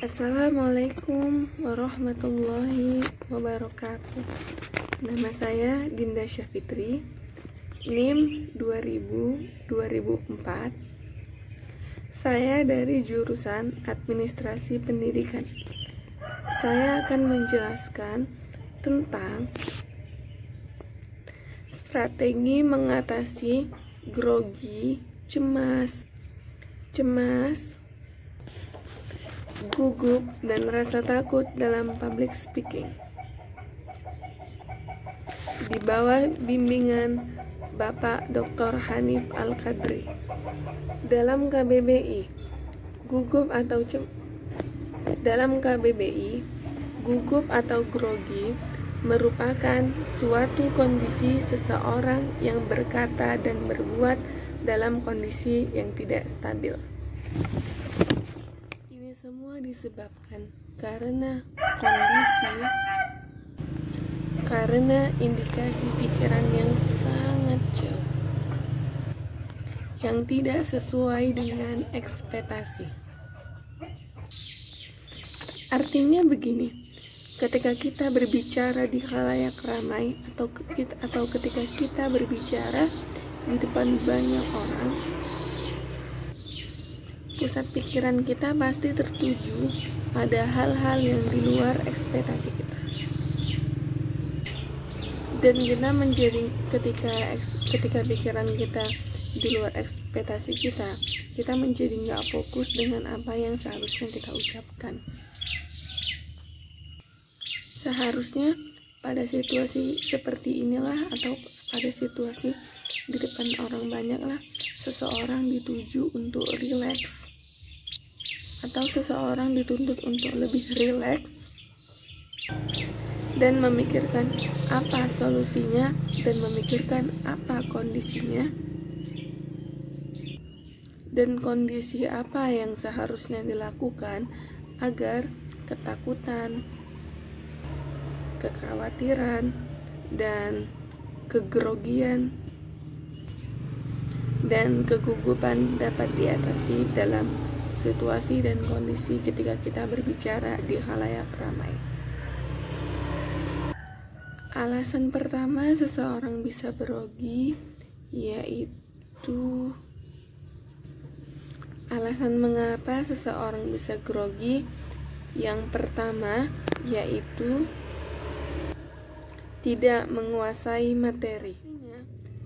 Assalamualaikum warahmatullahi wabarakatuh. Nama saya Dinda Syafitri, NIM 2000-2004. Saya dari jurusan Administrasi Pendidikan. Saya akan menjelaskan tentang strategi mengatasi grogi, cemas, gugup, dan rasa takut dalam public speaking di bawah bimbingan Bapak Dr. Hanif Al-Qadri. Dalam KBBI, gugup atau grogi merupakan suatu kondisi seseorang yang berkata dan berbuat dalam kondisi yang tidak stabil. Semua disebabkan karena indikasi pikiran yang sangat jauh, yang tidak sesuai dengan ekspektasi. Artinya begini, ketika kita berbicara di khalayak ramai atau ketika kita berbicara di depan banyak orang, pusat pikiran kita pasti tertuju pada hal-hal yang di luar ekspektasi kita. Dan kita menjadi ketika pikiran kita di luar ekspektasi kita menjadi nggak fokus dengan apa yang seharusnya kita ucapkan. Seharusnya pada situasi seperti inilah, atau pada situasi di depan orang banyaklah, seseorang dituju untuk rileks, atau seseorang dituntut untuk lebih rileks dan memikirkan apa solusinya dan memikirkan apa kondisinya dan kondisi apa yang seharusnya dilakukan agar ketakutan, kekhawatiran, dan kegrogian dan kegugupan dapat diatasi dalam situasi dan kondisi ketika kita berbicara di khalayak ramai. Alasan pertama seseorang bisa grogi yaitu alasan mengapa seseorang bisa grogi yang pertama yaitu tidak menguasai materi.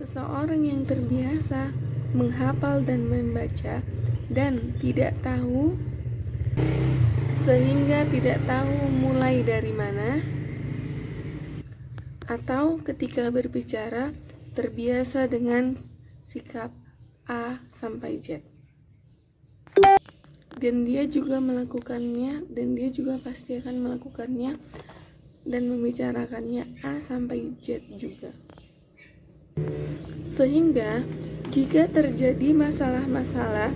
Seseorang yang terbiasa menghafal dan membaca dan tidak tahu, sehingga tidak tahu mulai dari mana, atau ketika berbicara terbiasa dengan sikap A sampai Z, dan dia juga melakukannya, dan dia juga pasti akan melakukannya dan membicarakannya A sampai Z juga. Sehingga jika terjadi masalah-masalah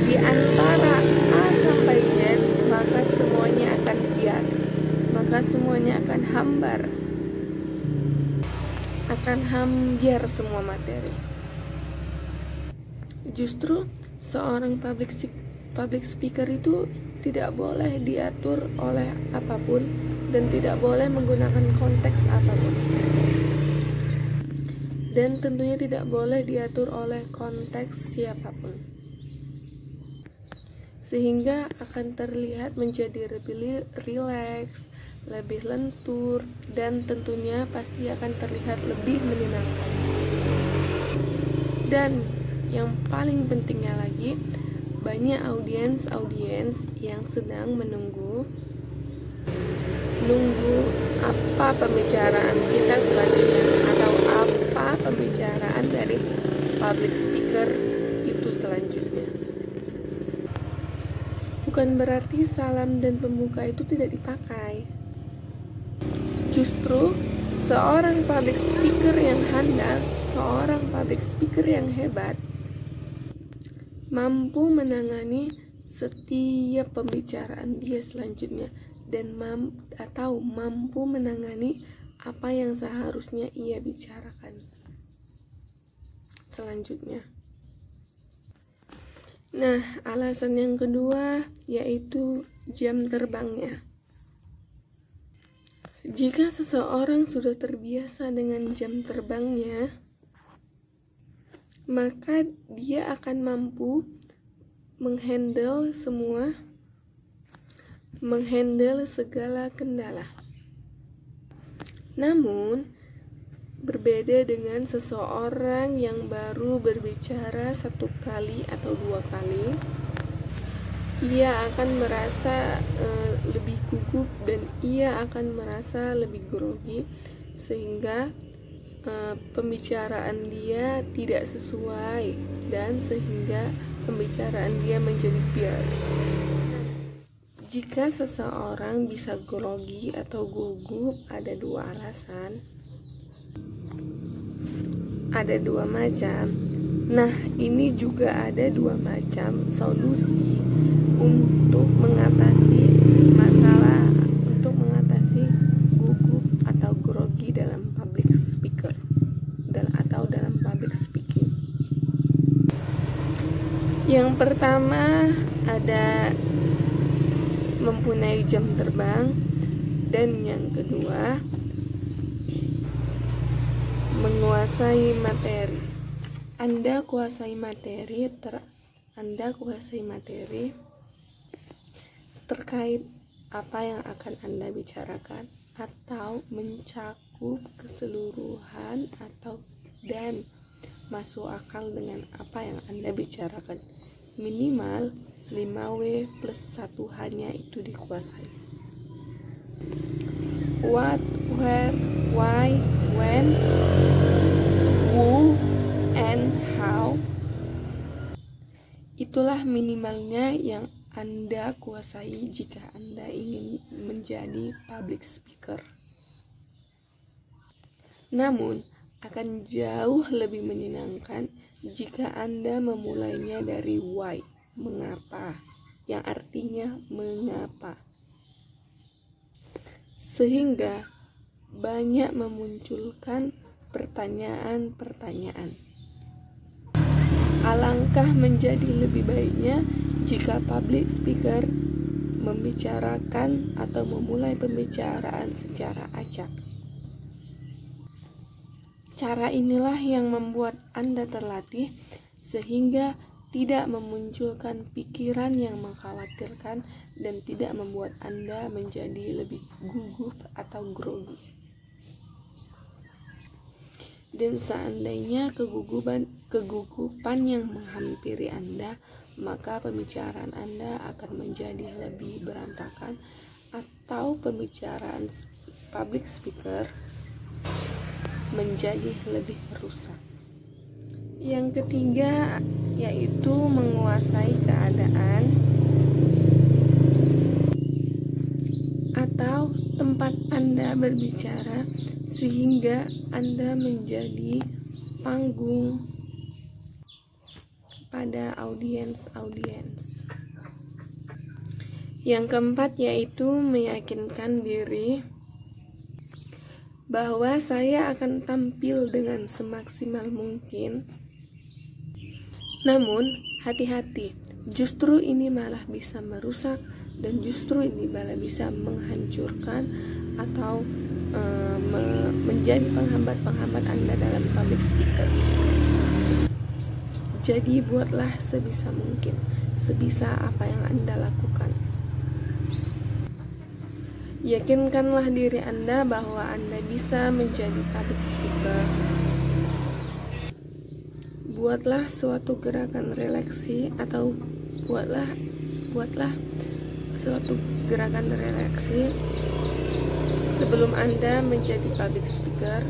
di antara A sampai Z, maka semuanya akan biar, maka semuanya akan hambar semua materi. Justru seorang public speaker itu tidak boleh diatur oleh apapun dan tidak boleh menggunakan konteks apapun. Dan tentunya tidak boleh diatur oleh konteks siapapun, sehingga akan terlihat menjadi lebih rileks, lebih lentur, dan tentunya pasti akan terlihat lebih menyenangkan. Dan yang paling pentingnya lagi, banyak audiens yang sedang menunggu apa pembicaraan kita selanjutnya, atau apa pembicaraan dari public speaker itu selanjutnya. Bukan berarti salam dan pembuka itu tidak dipakai. Justru seorang public speaker yang handal, seorang public speaker yang hebat, mampu menangani setiap pembicaraan dia selanjutnya, dan mampu menangani apa yang seharusnya ia bicarakan selanjutnya. Nah, alasan yang kedua yaitu jam terbangnya. Jika seseorang sudah terbiasa dengan jam terbangnya, maka dia akan mampu menghandle segala kendala. Namun, berbeda dengan seseorang yang baru berbicara 1 kali atau 2 kali, ia akan merasa lebih gugup dan ia akan merasa lebih grogi, sehingga pembicaraan dia tidak sesuai dan sehingga pembicaraan dia menjadi biar. Jika seseorang bisa grogi atau gugup, ada 2 alasan. Ada 2 macam. Nah, ini juga ada 2 macam solusi untuk mengatasi masalah, untuk mengatasi gugup atau grogi dalam public speaker atau dalam public speaking. Yang pertama ada mempunyai jam terbang, dan yang kedua menguasai materi. Anda kuasai materi terkait apa yang akan Anda bicarakan, atau mencakup keseluruhan dan masuk akal dengan apa yang Anda bicarakan. Minimal 5W plus 1H-nya itu dikuasai. What, where, why, when, who, and how. Itulah minimalnya yang Anda kuasai jika Anda ingin menjadi public speaker. Namun, akan jauh lebih menyenangkan jika Anda memulainya dari why, mengapa, yang artinya mengapa, sehingga banyak memunculkan pertanyaan-pertanyaan. Alangkah menjadi lebih baiknya jika public speaker membicarakan atau memulai pembicaraan secara acak. Cara inilah yang membuat Anda terlatih sehingga tidak memunculkan pikiran yang mengkhawatirkan dan tidak membuat Anda menjadi lebih gugup atau grogi. Dan seandainya kegugupan yang menghampiri Anda, maka pembicaraan Anda akan menjadi lebih berantakan, atau pembicaraan public speaker menjadi lebih rusak. Yang ketiga yaitu menguasai keadaan atau tempat Anda berbicara sehingga Anda menjadi panggung pada audiens. Yang keempat yaitu meyakinkan diri bahwa saya akan tampil dengan semaksimal mungkin. Namun, hati-hati, justru ini malah bisa merusak dan justru ini malah bisa menghancurkan atau menjadi penghambat Anda dalam public speaker. Jadi buatlah sebisa mungkin, sebisa apa yang Anda lakukan. Yakinkanlah diri Anda bahwa Anda bisa menjadi public speaker. Buatlah suatu gerakan relaksi atau buatlah suatu gerakan relaksi sebelum Anda menjadi public speaker,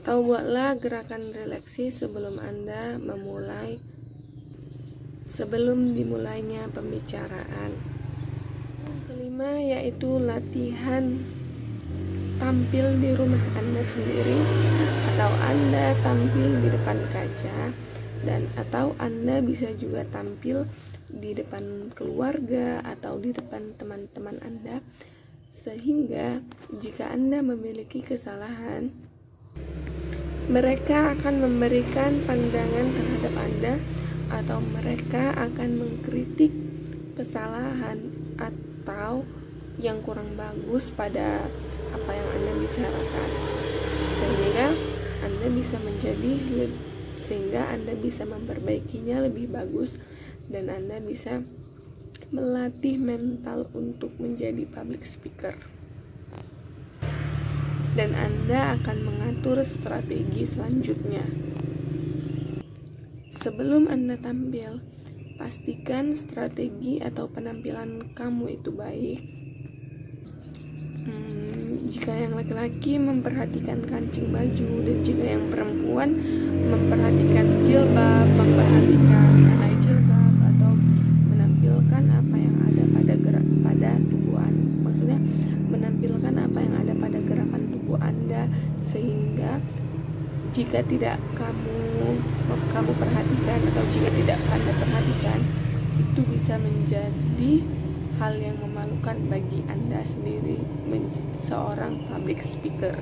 atau buatlah gerakan relaksi sebelum dimulainya pembicaraan. Yang kelima yaitu latihan tampil di rumah Anda sendiri, atau Anda tampil di depan kaca, dan atau Anda bisa juga tampil di depan keluarga atau di depan teman-teman Anda, sehingga jika Anda memiliki kesalahan, mereka akan memberikan pandangan terhadap Anda atau mereka akan mengkritik kesalahan atau yang kurang bagus pada apa yang Anda bicarakan, sehingga Anda bisa memperbaikinya lebih bagus, dan Anda bisa melatih mental untuk menjadi public speaker. Dan Anda akan mengatur strategi selanjutnya. Sebelum Anda tampil, pastikan strategi atau penampilan kamu itu baik. Jika yang laki-laki memperhatikan kancing baju, dan jika yang perempuan memperhatikan jilbab, memperhatikan high jilbab, atau menampilkan apa yang ada pada tubuh Anda. Maksudnya menampilkan apa yang ada pada gerakan tubuh Anda, sehingga jika tidak kamu perhatikan atau jika tidak Anda perhatikan, itu bisa menjadi hal yang memalukan bagi Anda sendiri seorang public speaker.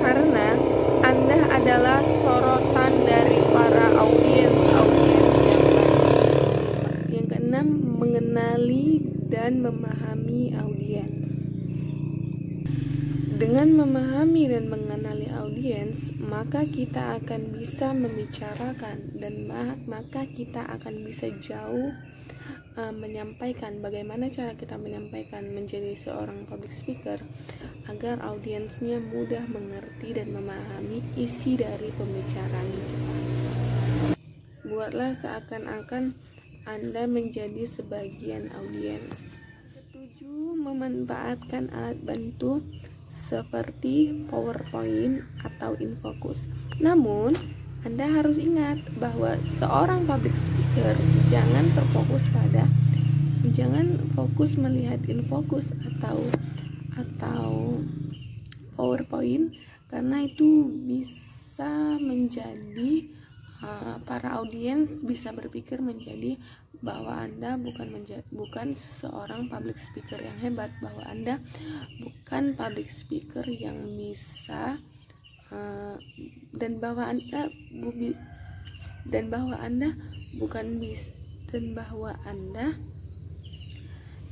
Karena Anda adalah sorotan dari para audiens yang baik. Yang keenam, mengenali dan memahami audiens. Dengan memahami dan mengenali audiens, maka kita akan bisa membicarakan, dan maka kita akan bisa jauh menyampaikan bagaimana cara kita menyampaikan menjadi seorang public speaker agar audiensnya mudah mengerti dan memahami isi dari pembicaraan kita. Buatlah seakan-akan Anda menjadi sebagian audiens. Ketujuh, memanfaatkan alat bantu seperti PowerPoint atau InFocus. Namun, Anda harus ingat bahwa seorang public speaker jangan fokus melihat InFocus atau PowerPoint, karena itu bisa menjadi para audiens bisa berpikir menjadi bahwa Anda bukan seorang public speaker yang hebat, bahwa Anda bukan public speaker yang bisa dan bahwa Anda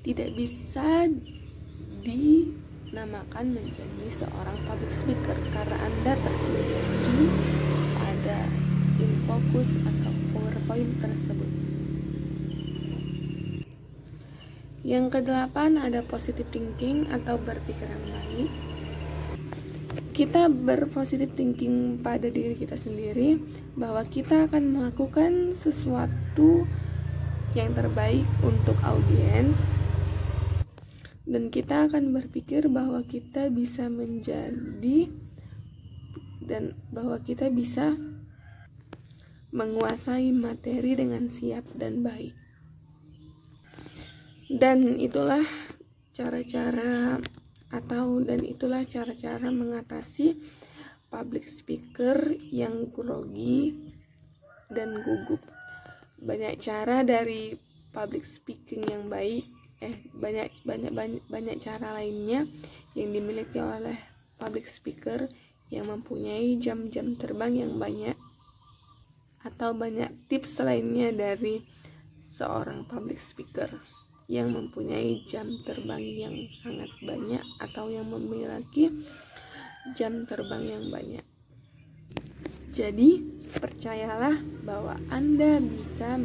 tidak bisa dinamakan menjadi seorang public speaker karena Anda tertuju pada InFocus atau PowerPoint tersebut. Yang kedelapan, ada positive thinking atau berpikiran baik. Kita berpositive thinking pada diri kita sendiri bahwa kita akan melakukan sesuatu yang terbaik untuk audiens, dan kita akan berpikir bahwa kita bisa menguasai materi dengan siap dan baik. Dan itulah cara-cara mengatasi public speaker yang grogi dan gugup. Banyak cara dari public speaking yang baik, banyak cara lainnya yang dimiliki oleh public speaker yang mempunyai jam-jam terbang yang banyak, atau banyak tips lainnya dari seorang public speaker yang mempunyai jam terbang yang sangat banyak atau yang memiliki jam terbang yang banyak. Jadi percayalah bahwa Anda bisa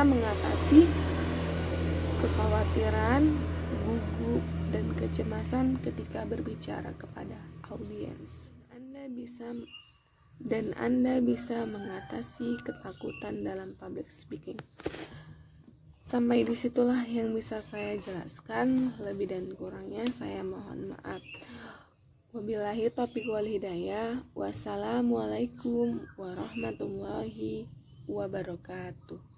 mengatasi kekhawatiran, gugup, dan kecemasan ketika berbicara kepada audiens. Anda bisa mengatasi ketakutan dalam public speaking. Sampai disitulah yang bisa saya jelaskan. Lebih dan kurangnya saya mohon maaf. Wabillahi taufiq wal hidayah. Wassalamualaikum warahmatullahi wabarakatuh.